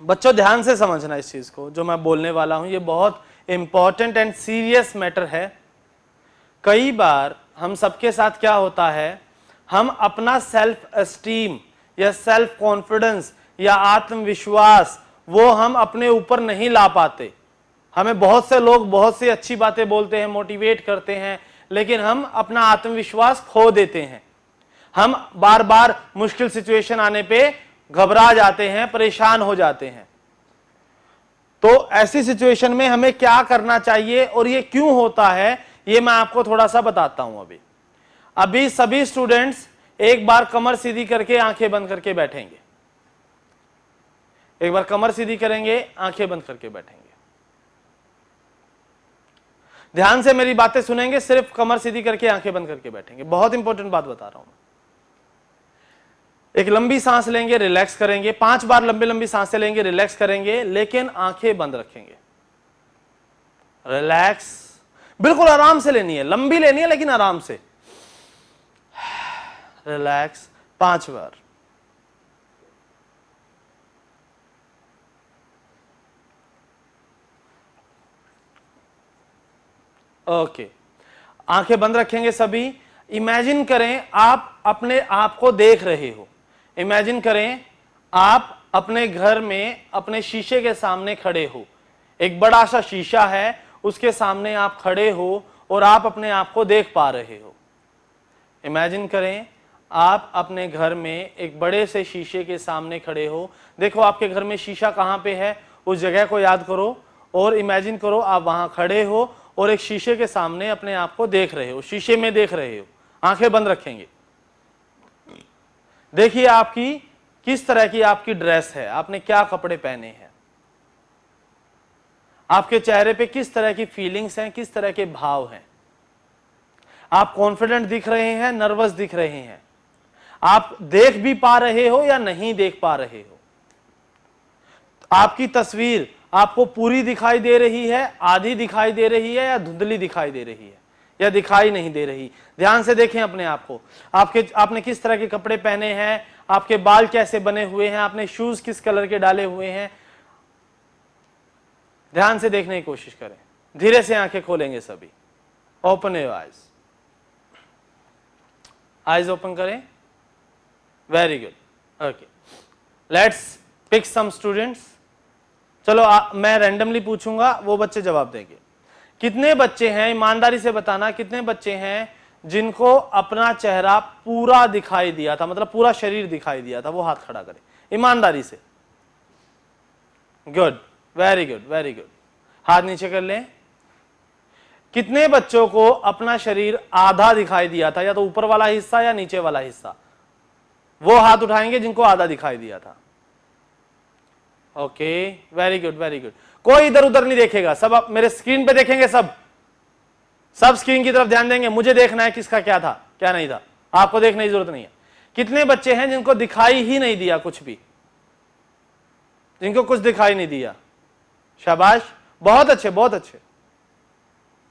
बच्चों ध्यान से समझना इस चीज को, जो मैं बोलने वाला हूं ये बहुत इंपॉर्टेंट एंड सीरियस मैटर है। कई बार हम सबके साथ क्या होता है, हम अपना सेल्फ एस्टीम या सेल्फ कॉन्फिडेंस या आत्मविश्वास वो हम अपने ऊपर नहीं ला पाते। हमें बहुत से लोग बहुत सी अच्छी बातें बोलते हैं, मोटिवेट करते हैं, लेकिन हम अपना आत्मविश्वास खो देते हैं। हम बार बार मुश्किल सिचुएशन आने पे घबरा जाते हैं, परेशान हो जाते हैं। तो ऐसी सिचुएशन में हमें क्या करना चाहिए और ये क्यों होता है, ये मैं आपको थोड़ा सा बताता हूं। अभी सभी स्टूडेंट्स एक बार कमर सीधी करके आंखें बंद करके बैठेंगे। एक बार कमर सीधी करेंगे, आंखें बंद करके बैठेंगे। ध्यान से मेरी बातें सुनेंगे, सिर्फ कमर सीधी करके आंखें बंद करके बैठेंगे। बहुत इंपॉर्टेंट बात बता रहा हूं। एक लंबी सांस लेंगे, रिलैक्स करेंगे। 5 बार लंबी लंबी सांसें लेंगे, रिलैक्स करेंगे, लेकिन आंखें बंद रखेंगे। रिलैक्स, बिल्कुल आराम से लेनी है, लंबी लेनी है लेकिन आराम से। रिलैक्स 5 बार। ओके, आंखें बंद रखेंगे सभी। इमेजिन करें आप अपने आप को देख रहे हो। इमेजिन करें आप अपने घर में अपने शीशे के सामने खड़े हो। एक बड़ा सा शीशा है, उसके सामने आप खड़े हो और आप अपने आप को देख पा रहे हो। इमेजिन करें आप अपने घर में एक बड़े से शीशे के सामने खड़े हो। देखो आपके घर में शीशा कहाँ पे है, उस जगह को याद करो और इमेजिन करो आप वहां खड़े हो और एक शीशे के सामने अपने आप को देख रहे हो, शीशे में देख रहे हो। आंखें बंद रखेंगे। देखिए आपकी किस तरह की आपकी ड्रेस है, आपने क्या कपड़े पहने हैं, आपके चेहरे पे किस तरह की फीलिंग्स हैं, किस तरह के भाव हैं। आप कॉन्फिडेंट दिख रहे हैं, नर्वस दिख रहे हैं, आप देख भी पा रहे हो या नहीं देख पा रहे हो। आपकी तस्वीर आपको पूरी दिखाई दे रही है, आधी दिखाई दे रही है या धुंधली दिखाई दे रही है या दिखाई नहीं दे रही। ध्यान से देखें अपने आप को। आपने किस तरह के कपड़े पहने हैं, आपके बाल कैसे बने हुए हैं, आपने शूज किस कलर के डाले हुए हैं। ध्यान से देखने की कोशिश करें। धीरे से आंखें खोलेंगे सभी। Open your eyes. Eyes open करें। Very good. Okay, let's pick some students. चलो मैं रैंडमली पूछूंगा, वो बच्चे जवाब देंगे। कितने बच्चे हैं, ईमानदारी से बताना, कितने बच्चे हैं जिनको अपना चेहरा पूरा दिखाई दिया था, मतलब पूरा शरीर दिखाई दिया था? वो हाथ खड़ा करें ईमानदारी से। Good, very good, very good. हाथ नीचे कर लें। कितने बच्चों को अपना शरीर आधा दिखाई दिया था, या तो ऊपर वाला हिस्सा या नीचे वाला हिस्सा? वो हाथ उठाएंगे जिनको आधा दिखाई दिया था। Okay, very good, very good. कोई इधर उधर नहीं देखेगा, सब आप मेरे स्क्रीन पे देखेंगे। सब स्क्रीन की तरफ ध्यान देंगे। मुझे देखना है किसका क्या था क्या नहीं था, आपको देखने की जरूरत नहीं है। कितने बच्चे हैं जिनको दिखाई ही नहीं दिया कुछ भी, जिनको कुछ दिखाई नहीं दिया? शाबाश, बहुत अच्छे, बहुत अच्छे।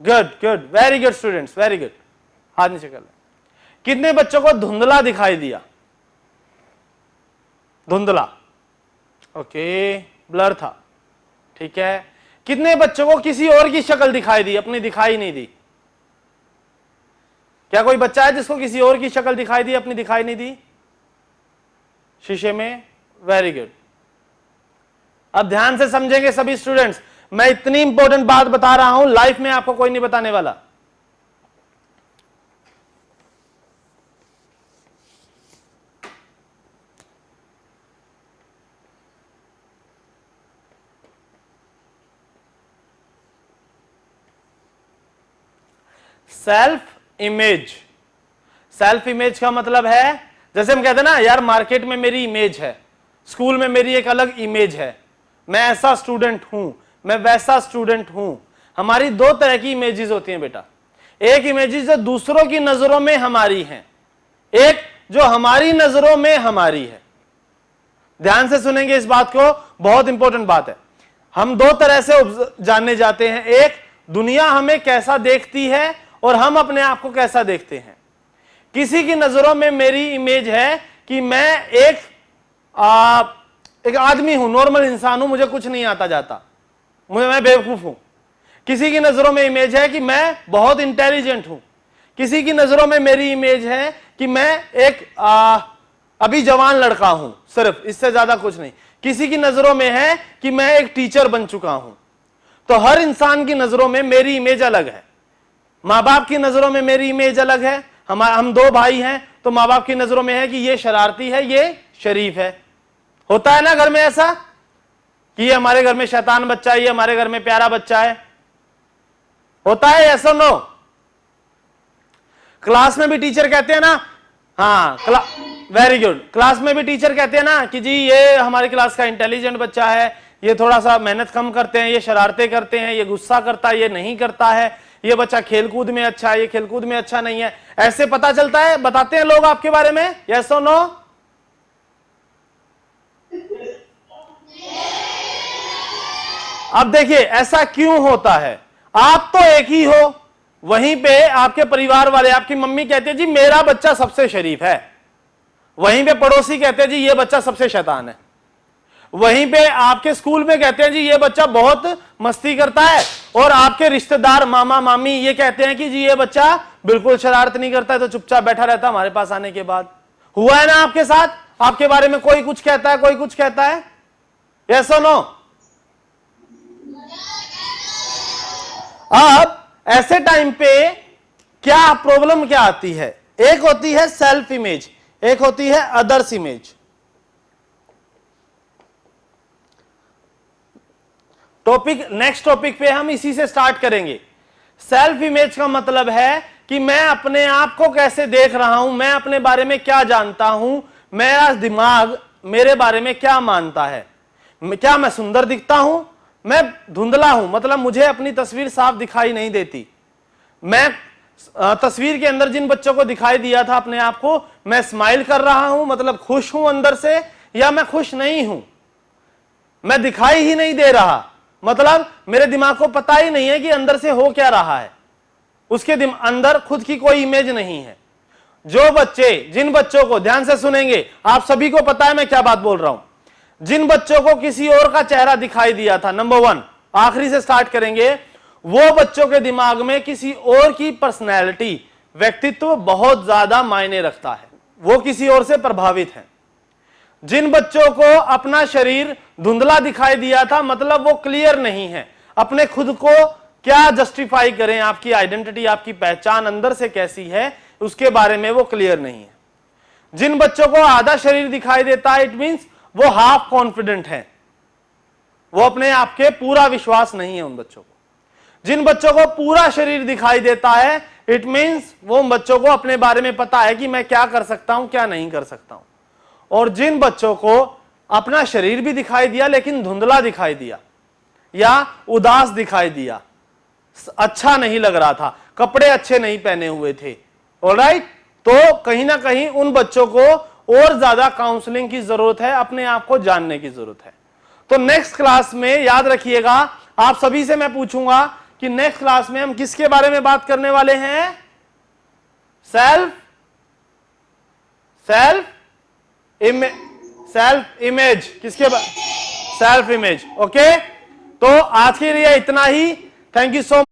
Good good, very good students, very good. हाथ नीचे कर लें। कितने बच्चों को धुंधला दिखाई दिया? धुंधला, ओके, ब्लर था, ठीक है। कितने बच्चों को किसी और की शक्ल दिखाई दी, अपनी दिखाई नहीं दी? क्या कोई बच्चा है जिसको किसी और की शक्ल दिखाई दी, अपनी दिखाई नहीं दी शीशे में? Very good. अब ध्यान से समझेंगे सभी स्टूडेंट्स। मैं इतनी इंपॉर्टेंट बात बता रहा हूं, लाइफ में आपको कोई नहीं बताने वाला। Self image. सेल्फ इमेज का मतलब है, जैसे हम कहते हैं ना, यार मार्केट में मेरी इमेज है, स्कूल में मेरी एक अलग इमेज है, मैं ऐसा स्टूडेंट हूं, मैं वैसा स्टूडेंट हूं। हमारी दो तरह की इमेजेस होती हैं बेटा। एक इमेजेस जो दूसरों की नजरों में हमारी हैं, एक जो हमारी नजरों में हमारी है। ध्यान से सुनेंगे इस बात को, बहुत इंपॉर्टेंट बात है। हम दो तरह से जानने जाते हैं। एक, दुनिया हमें कैसा देखती है और हम अपने आप को कैसा देखते हैं। किसी की नजरों में मेरी इमेज है कि मैं एक आदमी हूं, नॉर्मल इंसान हूं, मुझे कुछ नहीं आता जाता, मैं बेवकूफ हूं। किसी की नजरों में इमेज है कि मैं बहुत इंटेलिजेंट हूं, किसी की नजरों में मेरी इमेज है कि मैं एक अभी जवान लड़का हूं, सिर्फ, इससे ज्यादा कुछ नहीं। किसी की नजरों में है कि मैं एक टीचर बन चुका हूं। तो हर इंसान की नजरों में मेरी इमेज अलग है। माँ बाप की नजरों में मेरी इमेज अलग है। हम दो भाई हैं, तो माँ बाप की नजरों में है कि ये शरारती है, ये शरीफ है। होता है ना घर में ऐसा कि ये हमारे घर में शैतान बच्चा है, ये हमारे घर में प्यारा बच्चा है। होता है ऐसा? नो? क्लास में भी टीचर कहते हैं ना, हाँ, वेरी गुड, क्लास में भी टीचर कहते हैं ना कि जी ये हमारी क्लास का इंटेलिजेंट बच्चा है, ये थोड़ा सा मेहनत कम करते हैं, ये शरारतें करते हैं, ये गुस्सा करता है, ये नहीं करता है, ये बच्चा खेलकूद में अच्छा है, ये खेलकूद में अच्छा नहीं है। ऐसे पता चलता है, बताते हैं लोग आपके बारे में, यस और नो? अब देखिए ऐसा क्यों होता है। आप तो एक ही हो, वहीं पे आपके परिवार वाले, आपकी मम्मी कहती है जी मेरा बच्चा सबसे शरीफ है, वहीं पे पड़ोसी कहते हैं जी ये बच्चा सबसे शैतान है, वहीं पे आपके स्कूल में कहते हैं जी ये बच्चा बहुत मस्ती करता है, और आपके रिश्तेदार मामा मामी ये कहते हैं कि जी ये बच्चा बिल्कुल शरारत नहीं करता है, तो चुपचाप बैठा रहता हमारे पास आने के बाद। हुआ है ना आपके साथ? आपके बारे में कोई कुछ कहता है, कोई कुछ कहता है, यस और नो? अब ऐसे टाइम पे क्या प्रॉब्लम क्या आती है? एक होती है सेल्फ इमेज, एक होती है अदर्स इमेज। नेक्स्ट टॉपिक पे हम इसी से स्टार्ट करेंगे। सेल्फ इमेज का मतलब है कि मैं अपने आप को कैसे देख रहा हूं, मैं अपने बारे में क्या जानता हूं, मेरा दिमाग मेरे बारे में क्या मानता है। क्या मैं सुंदर दिखता हूं? मैं धुंधला हूं, मतलब मुझे अपनी तस्वीर साफ दिखाई नहीं देती। मैं तस्वीर के अंदर जिन बच्चों को दिखाई दिया था अपने आप को, मैं स्माइल कर रहा हूं, मतलब खुश हूं अंदर से, या मैं खुश नहीं हूं, मैं दिखाई ही नहीं दे रहा, मतलब मेरे दिमाग को पता ही नहीं है कि अंदर से हो क्या रहा है, उसके अंदर खुद की कोई इमेज नहीं है। जिन बच्चों को, ध्यान से सुनेंगे, आप सभी को पता है मैं क्या बात बोल रहा हूं, जिन बच्चों को किसी और का चेहरा दिखाई दिया था, नंबर 1, आखिरी से स्टार्ट करेंगे, वो बच्चों के दिमाग में किसी और की पर्सनैलिटी, व्यक्तित्व बहुत ज्यादा मायने रखता है, वो किसी और से प्रभावित है। जिन बच्चों को अपना शरीर धुंधला दिखाई दिया था, मतलब वो क्लियर नहीं है, अपने खुद को क्या जस्टिफाई करें, आपकी आइडेंटिटी, आपकी पहचान अंदर से कैसी है, उसके बारे में वो क्लियर नहीं है। जिन बच्चों को आधा शरीर दिखाई देता है, इट मींस वो हाफ कॉन्फिडेंट है, वो अपने आप के पूरा विश्वास नहीं है उन बच्चों को। जिन बच्चों को पूरा शरीर दिखाई देता है, इट मींस वो बच्चों को अपने बारे में पता है कि मैं क्या कर सकता हूं, क्या नहीं कर सकता हूं। और जिन बच्चों को अपना शरीर भी दिखाई दिया लेकिन धुंधला दिखाई दिया या उदास दिखाई दिया, अच्छा नहीं लग रहा था, कपड़े अच्छे नहीं पहने हुए थे, ऑलराइट, तो कहीं ना कहीं उन बच्चों को और ज्यादा काउंसलिंग की जरूरत है, अपने आप को जानने की जरूरत है। तो नेक्स्ट क्लास में याद रखिएगा, आप सभी से मैं पूछूंगा कि नेक्स्ट क्लास में हम किसके बारे में बात करने वाले हैं? सेल्फ इमेज, किसके सेल्फ इमेज। ओके, तो आज के लिए इतना ही। Thank you so much.